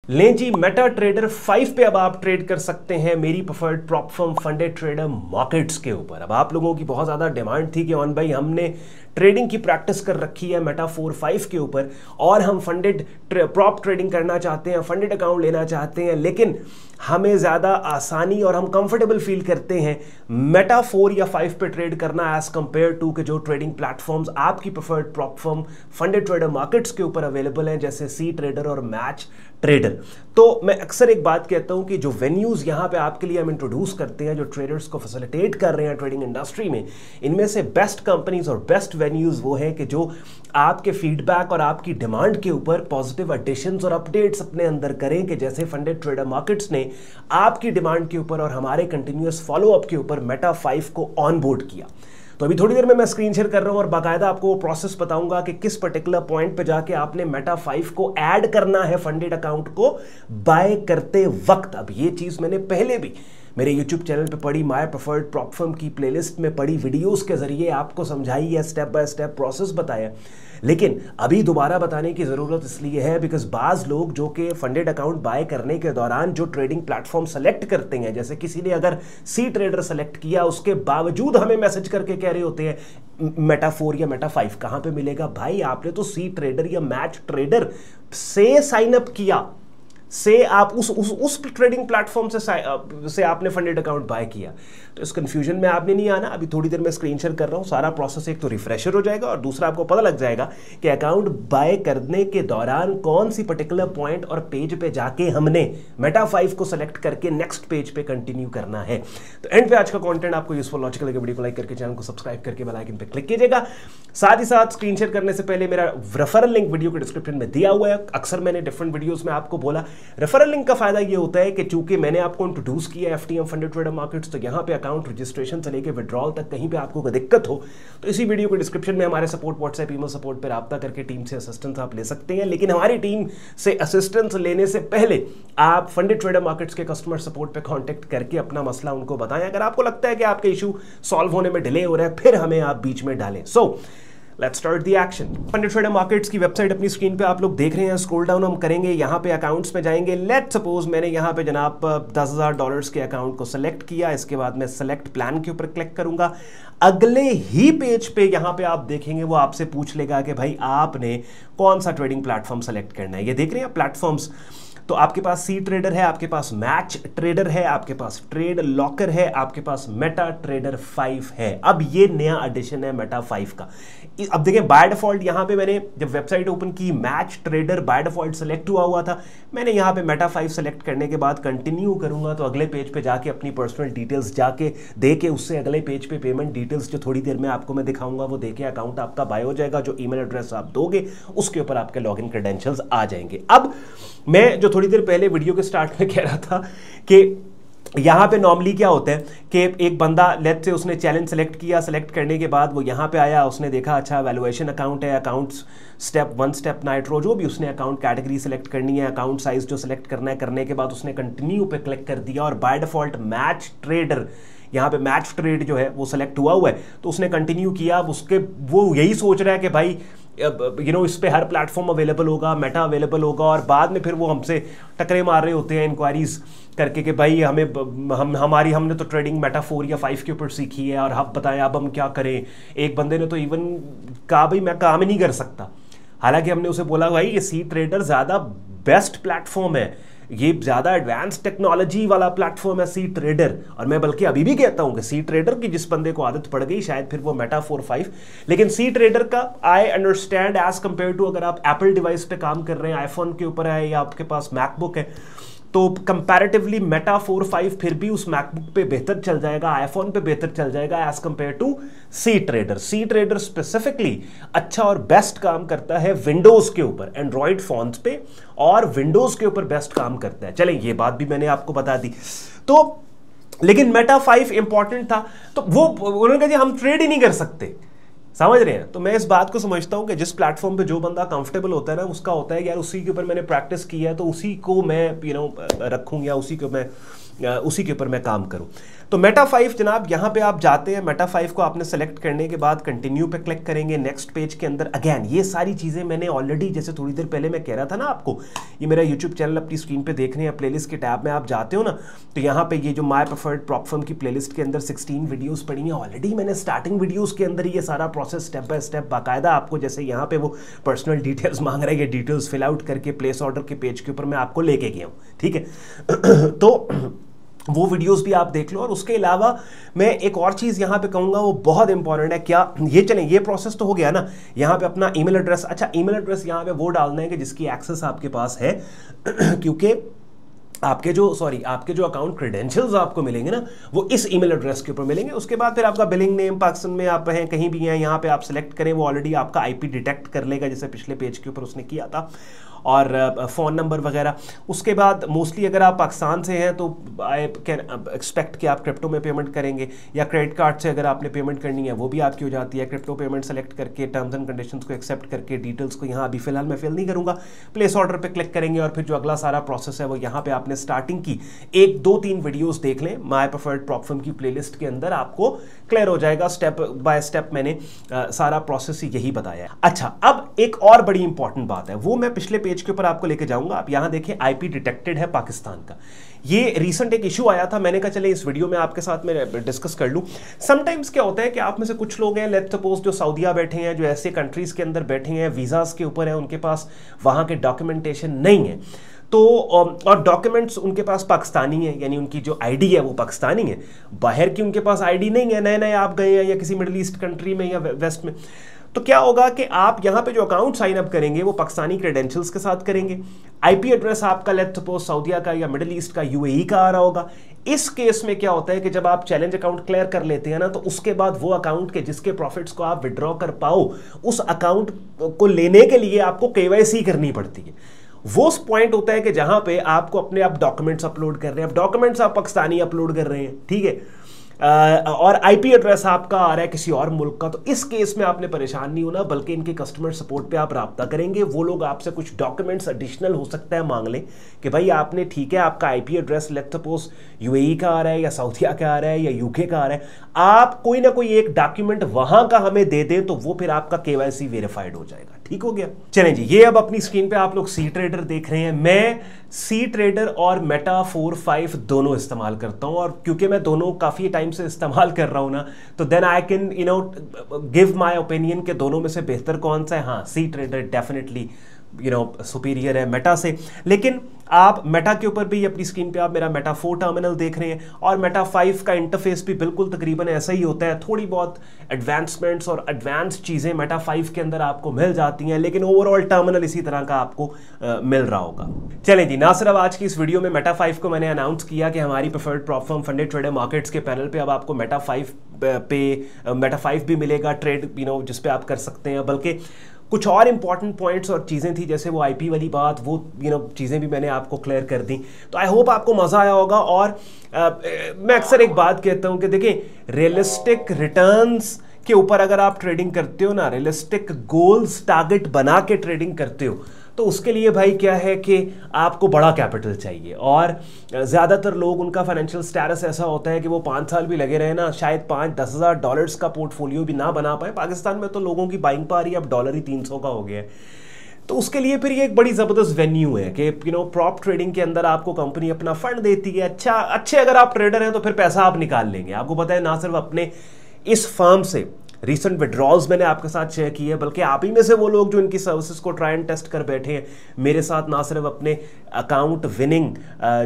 लें जी, Meta trader 5 पे अब आप ट्रेड कर सकते हैं मेरी preferred prop firm funded trader markets के ऊपर। अब आप लोगों की बहुत ज़्यादा डिमांड थी कि ऑन भाई हमने ट्रेडिंग की प्रैक्टिस कर रखी है मेटा 4-5 के ऊपर और हम फंडेड प्रॉप ट्रेडिंग करना चाहते हैं, फंडेड अकाउंट लेना चाहते हैं, लेकिन हमें ज़्यादा आसानी और हम कंफर्टेबल फील करते हैं मेटा 4 या 5 पे ट्रेड करना एज कंपेयर टू के जो ट्रेडिंग प्लेटफॉर्म्स आपकी preferred prop firm funded trader markets के ऊपर अवेलेबल हैं, जैसे सी ट्रेडर और मैच ट्रेडर। तो मैं अक्सर एक बात कहता हूं कि जो वेन्यूज यहां पे आपके लिए हम इंट्रोड्यूस करते हैं, जो ट्रेडर्स को फैसिलिटेट कर रहे हैं ट्रेडिंग इंडस्ट्री में, इनमें से बेस्ट कंपनीज और बेस्ट वेन्यूज वो हैं कि जो आपके फीडबैक और आपकी डिमांड के ऊपर पॉजिटिव एडिशंस और अपडेट्स अपने अंदर करें, कि जैसे फंडेड ट्रेडर मार्केट्स ने आपकी डिमांड के ऊपर और हमारे कंटिन्यूअस फॉलोअप के ऊपर मेटा 5 को ऑन बोर्ड किया। तो अभी थोड़ी देर में मैं स्क्रीन शेयर कर रहा हूं और बाकायदा आपको वो प्रोसेस बताऊंगा कि किस पर्टिकुलर पॉइंट पे जाके आपने मेटा 5 को ऐड करना है फंडेड अकाउंट को बाय करते वक्त। अब ये चीज मैंने पहले भी मेरे YouTube चैनल पे पढ़ी, माय प्रेफर्ड प्रॉप फर्म की प्लेलिस्ट में पढ़ी वीडियोस के जरिए आपको समझाई है, स्टेप बाय स्टेप प्रोसेस बताया, लेकिन अभी दोबारा बताने की जरूरत इसलिए है बिकॉज बाज लोग जो कि फंडेड अकाउंट बाय करने के दौरान जो ट्रेडिंग प्लेटफॉर्म सेलेक्ट करते हैं, जैसे किसी ने अगर सी ट्रेडर सेलेक्ट किया, उसके बावजूद हमें मैसेज करके कह रहे होते हैं मेटा 4 या मेटा 5 कहां पे मिलेगा। भाई आपने तो सी ट्रेडर या मैच ट्रेडर से साइन अप किया, से आप उस ट्रेडिंग प्लेटफॉर्म से आपने फंडेड अकाउंट बाय किया, तो इस कंफ्यूजन में आपने नहीं आना। अभी थोड़ी देर में स्क्रीन शेयर कर रहा हूं, सारा प्रोसेस एक तो रिफ्रेशर हो जाएगा और दूसरा आपको पता लग जाएगा कि अकाउंट बाय करने के दौरान कौन सी पर्टिकुलर पॉइंट और पेज पे जाके हमने मेटा 5 को सेलेक्ट करके नेक्स्ट पेज पे कंटिन्यू करना है। तो एंड पे आज का कंटेंट आपको यूजफुल लॉजिकल लगे, वीडियो को लाइक करके चैनल को सब्सक्राइब करके बेल आइकन पे क्लिक कीजिएगा। साथ ही साथ स्क्रीन शेयर करने से पहले मेरा रेफरल लिंक वीडियो के डिस्क्रिप्शन में दिया हुआ है। अक्सर मैंने डिफरेंट वीडियोस में आपको बोला रेफरल लिंक का फायदा ये होता है कि चूंकि मैंने आपको इंट्रोड्यूस किया एफटीएम फंडेड ट्रेडर मार्केट्स, तो यहां पे अकाउंट रजिस्ट्रेशन से लेके विड्रॉल तक कहीं पे आपको कोई दिक्कत हो तो इसी वीडियो के डिस्क्रिप्शन में हमारे सपोर्ट व्हाट्सएप ईमेल सपोर्ट पर राब्ता करके टीम से असिस्टेंस आप ले सकते हैं। लेकिन हमारी टीम से असिस्टेंस लेने से पहले आप फंडेड ट्रेडर मार्केट्स के कस्टमर सपोर्ट पे कांटेक्ट करके अपना मसला उनको बताएं। अगर आपको लगता है कि आपका इशू सॉल्व होने में डिले हो रहा है, फिर हमें आप बीच में डालें। Let's start the action. Funded trader markets की वेबसाइट अपनी स्क्रीन पे आप लोग देख रहे हैं, स्क्रॉल डाउन हम करेंगे, यहाँ पे अकाउंट्स में जाएंगे। लेट्स सपोज मैंने यहाँ पे जनाब $10,000 के अकाउंट को सेलेक्ट किया, इसके बाद मैं सेलेक्ट प्लान के ऊपर क्लिक करूंगा। अगले ही पेज पे यहाँ पे आप देखेंगे वो आपसे पूछ लेगा कि भाई आपने कौन सा ट्रेडिंग प्लेटफॉर्म सेलेक्ट करना है। ये देख रहे हैं प्लेटफॉर्म्स, तो आपके पास सी ट्रेडर है, आपके पास मैच ट्रेडर है, आपके पास ट्रेड लॉकर है, आपके पास मेटा ट्रेडर 5 है। अब ये नया एडिशन है मेटा 5 का। अब देखिए बाय डिफॉल्ट यहाँ पे मैंने जब वेबसाइट ओपन की match trader by default select हुआ था। मैंने यहाँ पे मेटा 5 सेलेक्ट करने के बाद कंटिन्यू करूंगा तो अगले पेज पे जाके अपनी पर्सनल डिटेल्स जाके दे के उससे अगले पेज पे पेमेंट डिटेल्स जो थोड़ी देर में आपको मैं दिखाऊंगा वो देके अकाउंट आपका बाय हो जाएगा। जो ईमेल एड्रेस आप दोगे उसके ऊपर आपके लॉगिन क्रेडेंशियल्स आ जाएंगे। अब मैं जो थोड़ी देर पहले वीडियो के स्टार्ट में कह रहा था कि यहाँ पे नॉर्मली क्या होता है कि एक बंदा लेट्स से उसने चैलेंज सेलेक्ट किया, सेलेक्ट करने के बाद वो यहाँ पे आया, उसने देखा अच्छा वैल्यूएशन अकाउंट है, अकाउंट्स स्टेप 1 स्टेप नाइट्रो जो भी उसने अकाउंट कैटेगरी सेलेक्ट करनी है, अकाउंट साइज जो सेलेक्ट करना है, करने के बाद उसने कंटिन्यू पे क्लिक कर दिया और बाय डिफॉल्ट मैच ट्रेडर यहाँ पे मैच ट्रेड जो है वो सेलेक्ट हुआ है तो उसने कंटिन्यू किया। अब उसके वो यही सोच रहा है कि भाई इस पे हर प्लेटफॉर्म अवेलेबल होगा, मेटा अवेलेबल होगा, और बाद में फिर वो हमसे टकरे मार रहे होते हैं इंक्वायरीज करके कि भाई हमने तो ट्रेडिंग मेटा 4 या 5 के ऊपर सीखी है और आप बताएं अब हम क्या करें। एक बंदे ने तो इवन कहा भाई मैं काम ही नहीं कर सकता, हालांकि हमने उसे बोला भाई ये सी ट्रेडर ज़्यादा बेस्ट प्लेटफॉर्म है, ये ज़्यादा एडवांस टेक्नोलॉजी वाला प्लेटफॉर्म है सी ट्रेडर। और मैं बल्कि अभी भी कहता हूं कि सी ट्रेडर की जिस बंदे को आदत पड़ गई शायद फिर वो मेटा 4-5, लेकिन सी ट्रेडर का I understand as compare to अगर आप एप्पल डिवाइस पे काम कर रहे हैं, आईफोन के ऊपर है या आपके पास मैकबुक है, तो कंपैरेटिवली मेटा 4-5 फिर भी उस मैकबुक पे बेहतर चल जाएगा, आईफोन पे बेहतर चल जाएगा as compare to cTrader. CTrader specifically अच्छा और बेस्ट काम करता है विंडोज के ऊपर, एंड्रॉइड फोन्स पे और विंडोज के ऊपर बेस्ट काम करता है। चलें ये बात भी मैंने आपको बता दी। तो लेकिन मेटा 5 इंपॉर्टेंट था, तो वो उन्होंने कहा जी हम ट्रेड ही नहीं कर सकते, समझ रहे हैं। तो मैं इस बात को समझता हूं कि जिस प्लेटफॉर्म पे जो बंदा कंफर्टेबल होता है ना, उसका होता है कि यार उसी के ऊपर मैंने प्रैक्टिस की है तो उसी को मैं रखूं या उसी के ऊपर मैं काम करूं। तो मेटा 5 जनाब यहाँ पे आप जाते हैं, मेटा 5 को आपने सेलेक्ट करने के बाद कंटिन्यू पे क्लिक करेंगे। नेक्स्ट पेज के अंदर अगेन ये सारी चीज़ें मैंने ऑलरेडी, जैसे थोड़ी देर पहले मैं कह रहा था ना आपको, ये मेरा यूट्यूब चैनल अपनी स्क्रीन पे देख रहे हैं, प्लेलिस्ट के टैब में आप जाते हो ना, तो यहाँ पे ये जो माय प्रेफर्ड प्रॉप फर्म की प्लेलिस्ट के अंदर 16 वीडियोस पड़ी हैं ऑलरेडी। मैंने स्टार्टिंग वीडियोस के अंदर ये सारा प्रोसेस स्टेप बाय स्टेप बाकायदा आपको, जैसे यहाँ पे वो पर्सनल डिटेल्स मांग रहे हैं, ये डिटेल्स फिल आउट करके प्लेस ऑर्डर के पेज के ऊपर मैं आपको लेके गया हूँ, ठीक है। तो वो वीडियोस भी आप देख लो। और उसके अलावा मैं एक और चीज़ यहाँ पे कहूँगा, वो बहुत इंपॉर्टेंट है। क्या ये चलें, ये प्रोसेस तो हो गया ना, यहाँ पे अपना ईमेल एड्रेस, अच्छा ईमेल एड्रेस यहाँ पे वो डालना है कि जिसकी एक्सेस आपके पास है क्योंकि आपके जो अकाउंट क्रेडेंशियल्स आपको मिलेंगे ना, वो इस ईमेल एड्रेस के ऊपर मिलेंगे। उसके बाद फिर आपका बिलिंग नेम, पाकिस्तान में आप हैं, कहीं भी हैं, यहाँ पे आप सिलेक्ट करें, वो ऑलरेडी आपका आईपी डिटेक्ट कर लेगा, जैसे पिछले पेज के ऊपर उसने किया था, और फ़ोन नंबर वगैरह। उसके बाद मोस्टली अगर आप पाकिस्तान से हैं तो आई कैन एक्सपेक्ट कि आप क्रिप्टो में पेमेंट करेंगे, या क्रेडिट कार्ड से अगर आपने पेमेंट करनी है वो भी आपकी हो जाती है। क्रिप्टो पेमेंट सेलेक्ट करके टर्म्स एंड कंडीशंस को एक्सेप्ट करके डिटेल्स को यहाँ अभी फिलहाल मैं फिल नहीं करूँगा, प्लेस ऑर्डर पे क्लिक करेंगे, और फिर जो अगला सारा प्रोसेस है वो यहाँ पे आपने स्टार्टिंग की 1, 2, 3 वीडियोस देख लें माय प्रेफर्ड प्रॉप फर्म की प्लेलिस्ट के अंदर, आपको क्लियर हो जाएगा। स्टेप बाय स्टेप मैंने सारा प्रोसेस यही बताया है। अच्छा, अब एक और बड़ी इंपॉर्टेंट बात है, वो मैं पिछले पेज के ऊपर आपको लेके जाऊंगा। आप यहां देखें, आईपी डिटेक्टेड है पाकिस्तान का। ये रीसेंट एक इशू आया था, मैंने कहा चले इस वीडियो में आपके साथ मैं डिस्कस कर लूं। समटाइम्स क्या होता है कि आप में से कुछ लोग हैं, लेट्स सपोज जो सऊदीया बैठे हैं, जो ऐसे कंट्रीज के अंदर बैठे हैं, वीजास के ऊपर है, उनके पास वहां के डॉक्यूमेंटेशन नहीं है, तो और डॉक्यूमेंट्स उनके पास पाकिस्तानी है, यानी उनकी जो आईडी है वो पाकिस्तानी है, बाहर की उनके पास आईडी नहीं है, नए नए आप गए हैं या किसी मिडिल ईस्ट कंट्री में या वेस्ट में, तो क्या होगा कि आप यहाँ पे जो अकाउंट साइन अप करेंगे वो पाकिस्तानी क्रेडेंशियल्स के साथ करेंगे। आईपी एड्रेस आपका लेट्स सपोज सऊदीया का या मिडिल ईस्ट का, यूएई का आ रहा होगा। इस केस में क्या होता है कि जब आप चैलेंज अकाउंट क्लियर कर लेते हैं ना, तो उसके बाद वो अकाउंट के जिसके प्रॉफिट्स को आप विड्रॉ कर पाओ, उस अकाउंट को लेने के लिए आपको केवाईसी करनी पड़ती है। वो पॉइंट होता है कि जहां पे आपको अपने आप डॉक्यूमेंट्स अपलोड कर रहे हैं, अब डॉक्यूमेंट्स आप पाकिस्तानी अपलोड कर रहे हैं, ठीक है, और आईपी एड्रेस आपका आ रहा है किसी और मुल्क का, तो इस केस में आपने परेशान नहीं होना, बल्कि इनके कस्टमर सपोर्ट पे आप राब्ता करेंगे। वो लोग आपसे कुछ डॉक्यूमेंट्स एडिशनल हो सकता है मांग लें कि भाई आपने, ठीक है, आपका IP address let's suppose UAE का आ रहा है या सऊदीया का आ रहा है या यूके का आ रहा है, आप कोई ना कोई एक डॉक्यूमेंट वहां का हमें दे दें, तो वो फिर आपका केवाईसी वेरीफाइड हो जाएगा। ठीक हो गया। चलें जी, ये अब अपनी स्क्रीन पे आप लोग सी ट्रेडर देख रहे हैं। मैं सी ट्रेडर और मेटा 4-5 दोनों इस्तेमाल करता हूं, और क्योंकि मैं दोनों काफी टाइम से इस्तेमाल कर रहा हूं ना, तो then I can give my opinion के दोनों में से बेहतर कौन सा है। हाँ, सी ट्रेडर डेफिनेटली सुपीरियर है मेटा से। लेकिन आप मेटा के ऊपर भी अपनी स्क्रीन पे आप मेरा मेटा 4 टर्मिनल देख रहे हैं, और मेटा 5 का इंटरफेस भी बिल्कुल तकरीबन ऐसा ही होता है। थोड़ी बहुत एडवांसमेंट्स और एडवांस चीज़ें मेटा 5 के अंदर आपको मिल जाती हैं, लेकिन ओवरऑल टर्मिनल इसी तरह का आपको मिल रहा होगा। चलें जी, ना सिर्फ आज की इस वीडियो में मेटा 5 को मैंने अनाउंस किया कि हमारी preferred prop firm funded trader markets के पैनल पे अब आपको मेटा 5 पे मेटा 5 भी मिलेगा ट्रेड, जिस पे आप कर सकते हैं, बल्कि कुछ और इंपॉर्टेंट पॉइंट्स और चीज़ें थी, जैसे वो आईपी वाली बात, वो चीज़ें भी मैंने आपको क्लियर कर दी। तो आई होप आपको मज़ा आया होगा। और मैं अक्सर एक बात कहता हूं कि देखिए, रियलिस्टिक रिटर्न्स के ऊपर अगर आप ट्रेडिंग करते हो ना, रियलिस्टिक गोल्स टारगेट बना के ट्रेडिंग करते हो, तो उसके लिए भाई क्या है कि आपको बड़ा कैपिटल चाहिए। और ज़्यादातर लोग, उनका फाइनेंशियल स्टेटस ऐसा होता है कि वो 5 साल भी लगे रहे ना, शायद $5-10 हज़ार डॉलर्स का पोर्टफोलियो भी ना बना पाए। पाकिस्तान में तो लोगों की बाइंग पावर ही अब डॉलर ही 300 का हो गया है। तो उसके लिए फिर ये एक बड़ी ज़बरदस्त वेन्यू है कि प्रॉप ट्रेडिंग के अंदर आपको कंपनी अपना फंड देती है। अच्छे अगर आप ट्रेडर हैं तो फिर पैसा आप निकाल लेंगे। आपको पता है, ना सिर्फ अपने इस फर्म से रिसेंट विड्रॉल्स मैंने आपके साथ शेयर किए, बल्कि आप ही में से वो लोग जो इनकी सर्विसेज को ट्राई एंड टेस्ट कर बैठे हैं मेरे साथ, ना सिर्फ अपने अकाउंट विनिंग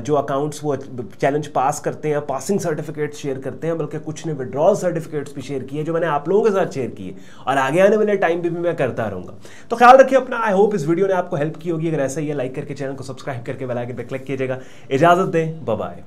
जो अकाउंट्स वो चैलेंज पास करते हैं, पासिंग सर्टिफिकेट्स शेयर करते हैं, बल्कि कुछ ने विड्रॉल सर्टिफिकेट्स भी शेयर किए जो मैंने आप लोगों के साथ शेयर किए, और आगे आने वाले टाइम भी मैं करता रहूँगा। तो ख्याल रखिए अपना। आई होप इस वीडियो ने आपको हेल्प की होगी। अगर ऐसा ही है, लाइक करके चैनल को सब्सक्राइब करके बेल आइकन पर क्लिक कीजिएगा। इजाज़त दें, बाय बाय।